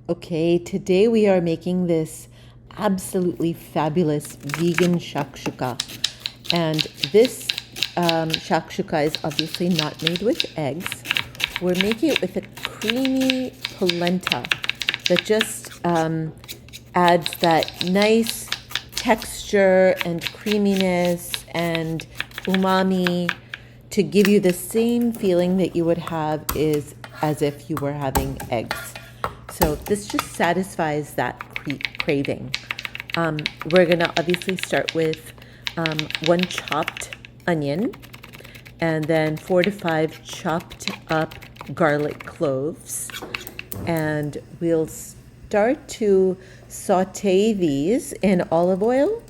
Okay, today we are making this absolutely fabulous vegan shakshuka. And this shakshuka is obviously not made with eggs. We're making it with a creamy polenta that just adds that nice texture and creaminess and umami to give you the same feeling that you would have is as if you were having eggs. So this just satisfies that craving. We're gonna obviously start with one chopped onion and then 4 to 5 chopped up garlic cloves. And we'll start to saute these in olive oil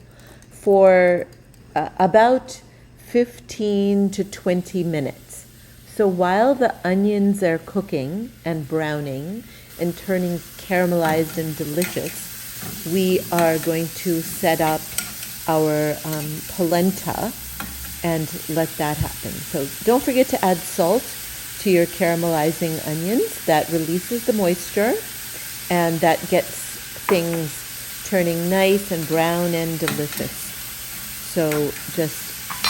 for about 15 to 20 minutes. So while the onions are cooking and browning and turning caramelized and delicious, we are going to set up our polenta and let that happen. So don't forget to add salt to your caramelizing onions. That releases the moisture and that gets things turning nice and brown and delicious. So just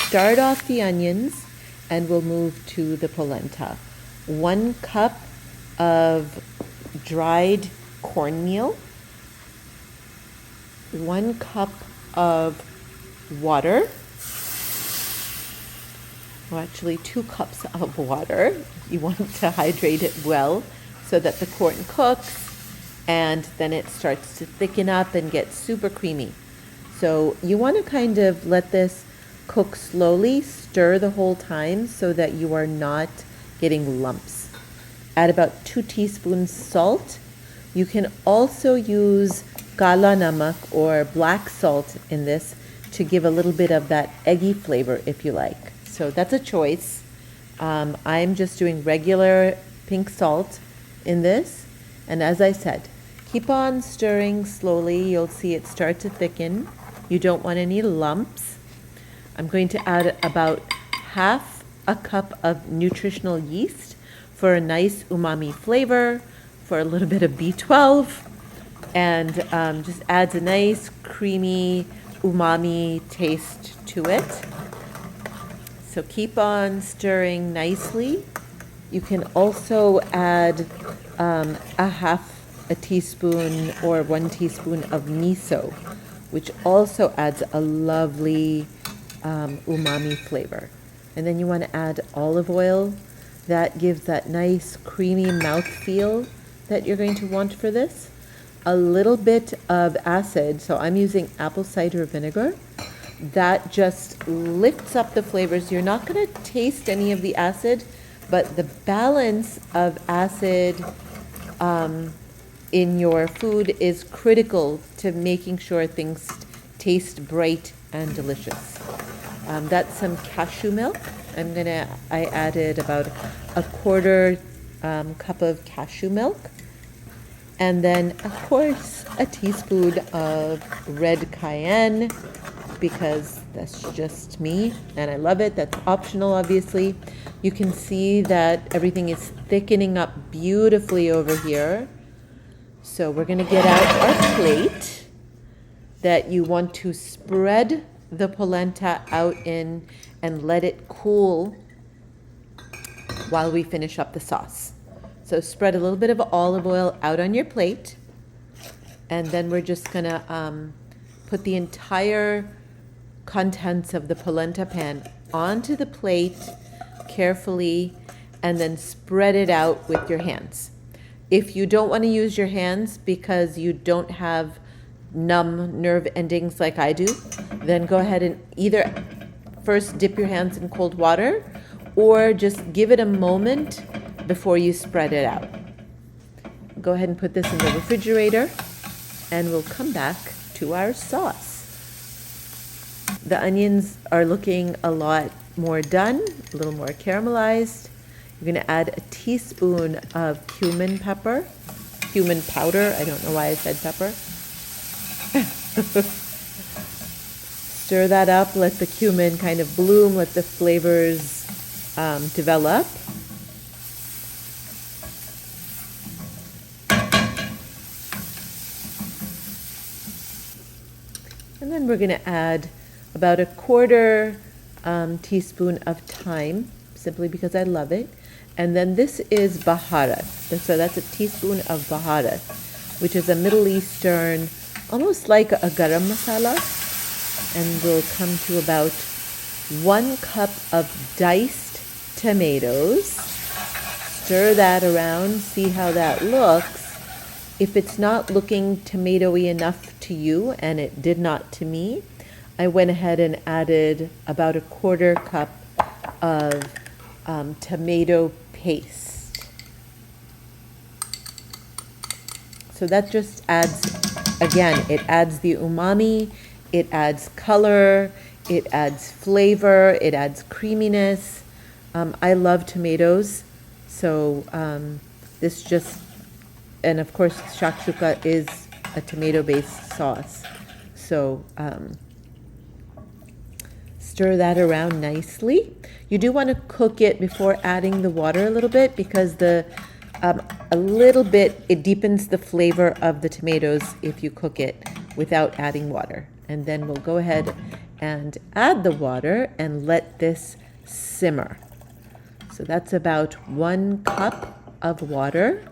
start off the onions and we'll move to the polenta. 1 cup of dried cornmeal, 1 cup of water, well, actually 2 cups of water. You want to hydrate it well so that the corn cooks and then it starts to thicken up and get super creamy. So you want to kind of let this cook slowly, stir the whole time so that you are not getting lumps. Add about 2 teaspoons salt. You can also use kala namak or black salt in this to give a little bit of that eggy flavor if you like. So that's a choice. I'm just doing regular pink salt in this. And as I said, keep on stirring slowly. You'll see it start to thicken. You don't want any lumps. I'm going to add about half a cup of nutritional yeast for a nice umami flavor, for a little bit of B12, and just adds a nice creamy umami taste to it. So keep on stirring nicely. You can also add a half a teaspoon or 1 teaspoon of miso, which also adds a lovely umami flavor. And then you want to add olive oil. That gives that nice creamy mouthfeel that you're going to want for this. A little bit of acid, so I'm using apple cider vinegar. That just lifts up the flavors. You're not going to taste any of the acid, but the balance of acid in your food is critical to making sure things taste bright and delicious. That's some cashew milk. I added about a 1/4 cup of cashew milk. And then, of course, a teaspoon of red cayenne, because that's just me and I love it. That's optional, obviously. You can see that everything is thickening up beautifully over here. So we're going to get out our plate that you want to spread the polenta out in and let it cool while we finish up the sauce. So spread a little bit of olive oil out on your plate, and then we're just gonna put the entire contents of the polenta pan onto the plate carefully and then spread it out with your hands. If you don't want to use your hands because you don't have numb nerve endings like I do, then go ahead and either first dip your hands in cold water or just give it a moment before you spread it out. Go ahead and put this in the refrigerator and we'll come back to our sauce. The onions are looking a lot more done, a little more caramelized. You're going to add a teaspoon of cumin powder. I don't know why I said pepper. Stir that up, let the cumin kind of bloom, let the flavors develop. And then we're going to add about a quarter teaspoon of thyme, simply because I love it. And then this is baharat. So that's a teaspoon of baharat, which is a Middle Eastern, almost like a garam masala. And we'll come to about 1 cup of diced tomatoes. Stir that around, see how that looks. If it's not looking tomatoey enough to you, and it did not to me, I went ahead and added about a quarter cup of tomato paste. So that just adds, again, it adds the umami, it adds color, it adds flavor, it adds creaminess. I love tomatoes, so this just, and of course shakshuka is a tomato-based sauce. So stir that around nicely. You do want to cook it before adding the water a little bit, because a little bit, it deepens the flavor of the tomatoes if you cook it without adding water. And then we'll go ahead and add the water and let this simmer. So that's about 1 cup of water,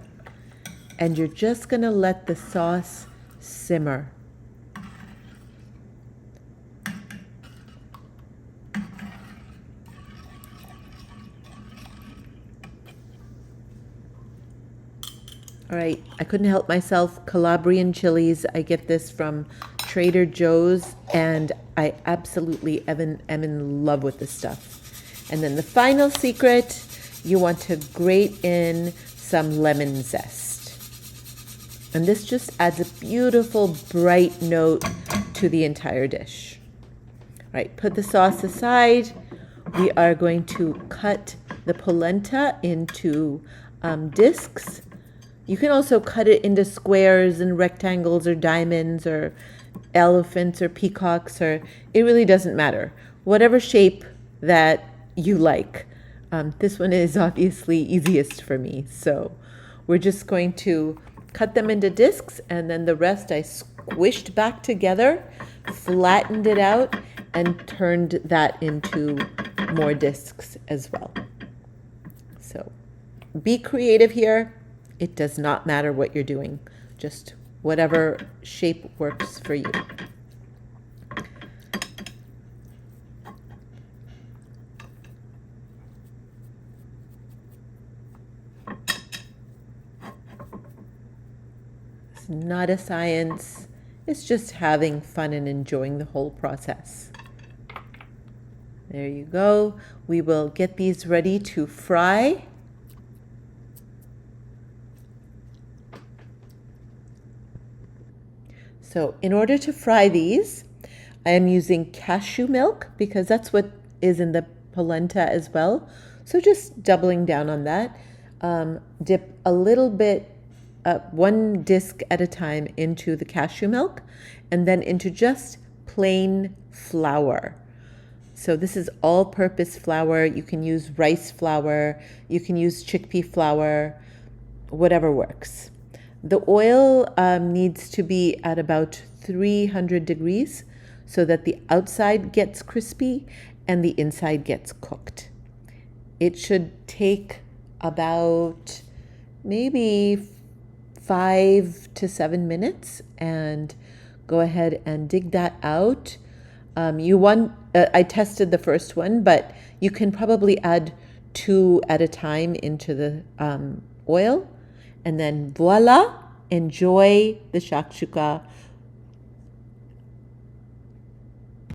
and you're just going to let the sauce simmer. All right, I couldn't help myself. Calabrian chilies. I get this from Trader Joe's, and I absolutely am in love with this stuff. And then the final secret, you want to grate in some lemon zest. And this just adds a beautiful bright note to the entire dish. All right, put the sauce aside. We are going to cut the polenta into discs. You can also cut it into squares and rectangles or diamonds or elephants or peacocks, or it really doesn't matter. Whatever shape that you like. This one is obviously easiest for me. So we're just going to cut them into discs, and then the rest I squished back together, flattened it out, and turned that into more discs as well. So be creative here. It does not matter what you're doing, just whatever shape works for you. It's not a science, it's just having fun and enjoying the whole process. There you go. We will get these ready to fry. So in order to fry these, I am using cashew milk because that's what is in the polenta as well. So just doubling down on that. Dip a little bit, 1 disc at a time into the cashew milk, and then into just plain flour. So this is all-purpose flour. You can use rice flour, you can use chickpea flour, whatever works. The oil needs to be at about 300 degrees so that the outside gets crispy and the inside gets cooked. It should take about maybe 5 to 7 minutes, and go ahead and dig that out. I tested the first one, but you can probably add 2 at a time into the oil. And then voila, enjoy the shakshuka